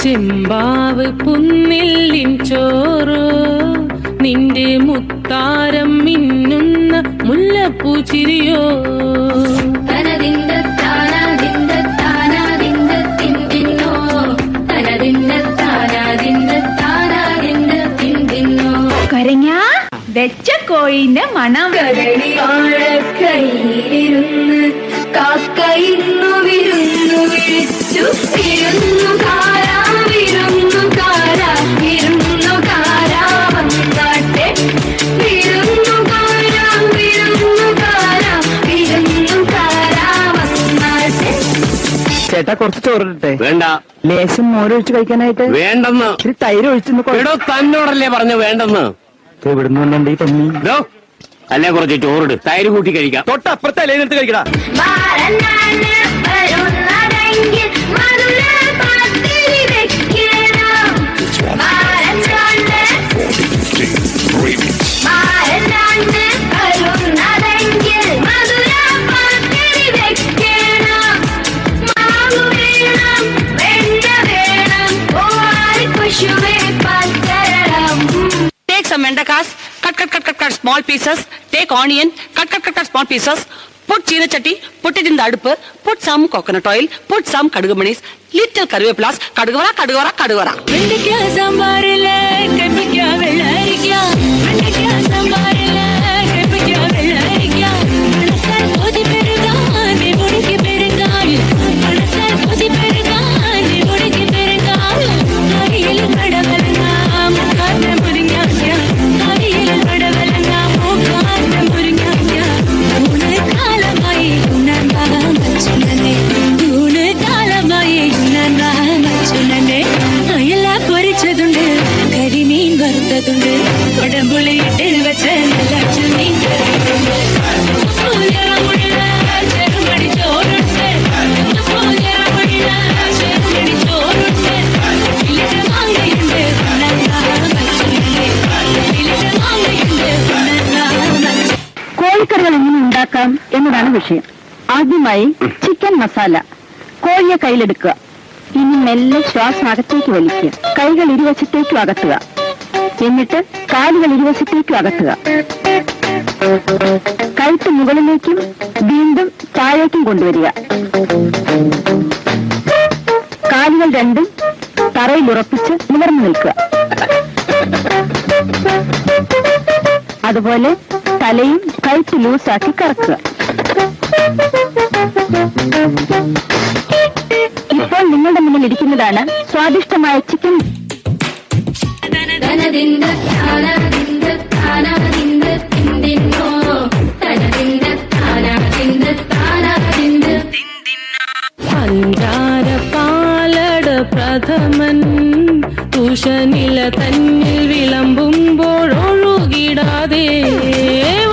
ചെമ്പാവ് പുന്നില്ലിൻ ചോറോ നിന്റെ മുത്താരം മിന്നുന്ന മുല്ലപ്പൂ ചിരിയോ കരഞ്ഞ വെച്ച കോഴിന്റെ മണം കയ്യിലിരുന്ന് കാക്ക ഇന്നു വിരുന്നു വിളിച്ചു വിരുന്നുകാരാ വിരുന്നുകാരാ വിരുന്നുകാരാ വന്നാട്ടെ വിരുന്നുകാരാ വിരുന്നുകാരാ വിരുന്നുകാരാ വന്നാട്ടെ. ചേട്ടാ കുറച്ച് ചോറിട്ടെ. വേണ്ട. ലേശം മോരൊഴിച്ച് കഴിക്കാനായിട്ട്. വേണ്ടെന്ന്. ഇത്തിരി തൈര് ഒഴിച്ചെന്ന്. തന്നോടല്ലേ പറഞ്ഞു വേണ്ടെന്ന്. എവിടുന്ന് വന്നുണ്ട് ഈ പന്നി? അല്ലേ കുറച്ച് ചോറിട്, തൈര് കൂട്ടി കഴിക്കാം. തൊട്ടപ്പുറത്തെ അല്ലേനെടുത്ത് കഴിക്കടാ. Take some mendakas, cut small pieces. Take onion, cut small pieces. Put china chatti, put it in the adupu. Put some coconut oil, put some kadugumanis, little karvepulas, kadugavara. വെണ്ടയ്ക്ക സാമ്പാറിലെ കയ്പയ്ക്ക വെള്ളരിക്ക, വെണ്ടയ്ക്ക സാമ്പാറിലെ കയ്പയ്ക്ക വെള്ളരിക്ക, മണത്താൽ കൊതി പെരുകാൻ മുടിക്ക് പെരുങ്കാൽ, മണത്താൽ കൊതി പെരുകാൻ മുടിക്ക് പെരുങ്കാൽ, കറിയിലും കടവലങ്ങാം മുക്കാത്ത മുരിങ്ങാക്ക, കറിയിലും കടവലങ്ങാം മുക്കാത്ത മുരിങ്ങാക്ക, ഊണക്കാലമായി ഉണർന്നാം വച്ചുനനെ, ഊണക്കാലമായി ഉണർന്നാം വച്ചുനനെ, അയല പൊരിച്ചതുണ്ട് കരിമീൻ വറുത്തതുണ്ട് കൊടമ്പുളിയിട്ട് വെച്ച നല്ല ചുമീൻ കറിയുണ്ട്, പൂജറമുള്ള ചെറുമണി ചോറുണ്ട്, പൂജറമുള്ള ചെറുമണി ചോറുണ്ട്, വിളിച്ച മാങ്ങയുണ്ട് ഉണർന്നാം വച്ചുനനെ, വിളിച്ച മാങ്ങയുണ്ട് ഉണർന്നാം വച്ചു. കോഴിക്കറികൾ എങ്ങനെ ഉണ്ടാക്കാം എന്നതാണ് വിഷയം. ആദ്യമായി ചിക്കൻ മസാല. കോഴിയെ കയ്യിലെടുക്കുക. ഇനി മെല്ലെ ശ്വാസം അകത്തേക്ക് വലിക്കുക. കൈകൾ ഇരുവശത്തേക്കും അകത്തുക. എന്നിട്ട് കാലുകൾ ഇരുവശത്തേക്കും അകത്തുക. കഴുത്ത് മുകളിലേക്കും വീണ്ടും താഴേക്കും കൊണ്ടുവരിക. കാലുകൾ രണ്ടും തറയിൽ ഉറപ്പിച്ച് നിവർന്നു നിൽക്കുക. അതുപോലെ തലയും കഴുത്ത് ലൂസാക്കി കറക്കുക. ഇപ്പോൾ നിങ്ങളുടെ മുന്നിൽ ഇരിക്കുന്നതാണ് സ്വാദിഷ്ടമായ ചിക്കൻ. പഞ്ചാര പാലട പ്രഥമൻ തുഷനില തന്നിൽ വിളമ്പുമ്പോഴൊഴുകിടാതെ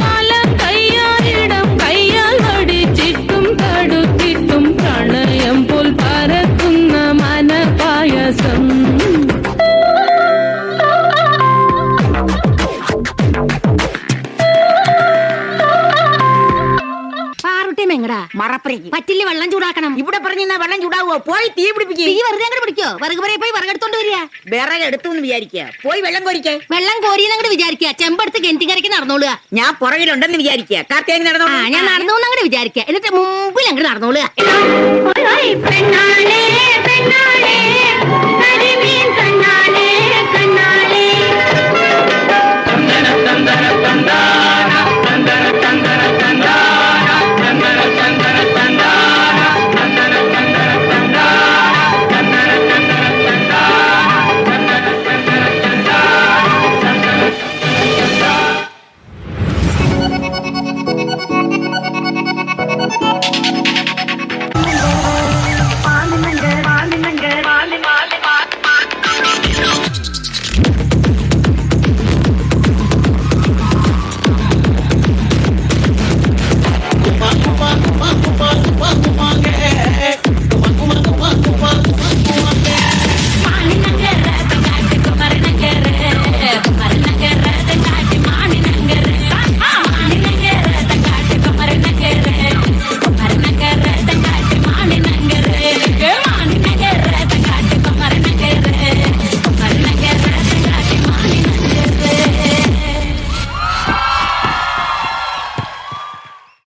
വലം കയ്യാലിടം കയ്യാൽ വടിച്ചിട്ടും തടുത്തിട്ടും പ്രണയം പോൽ പരത്തുന്ന മനപായസം. മറപ്പറയ്ക്ക് പറ്റില്ല. വെള്ളം ചൂടാക്കണം. ഇവിടെ പറഞ്ഞാ വെള്ളം ചൂടാവോ? പോയി തീ പിടിപ്പിക്കുക. തീ വെറുതെ അങ്ങോട്ട് പിടിക്കോ? വിറക് പറയെ പോയി വിറകെടുത്തോണ്ട് വരിക. വിറക് എടുത്തു വിചാരിക്കുക. പോയി വെള്ളം കോരിക്കേ. വെള്ളം കോരിയെന്നങ്ങോട്ട് വിചാരിക്കുക. ചെമ്പെടുത്ത് കെന്റിക്കരയ്ക്ക് നടന്നോളുക. ഞാൻ പുറകിലുണ്ടെന്ന് വിചാരിക്കുക. കാർത്തേക്ക് നടന്നോ? ഞാൻ നടന്നു അങ്ങോട്ട് വിചാരിക്കുക. എന്നിട്ട് മുമ്പിൽ അങ്ങോട്ട് നടന്നോളുക.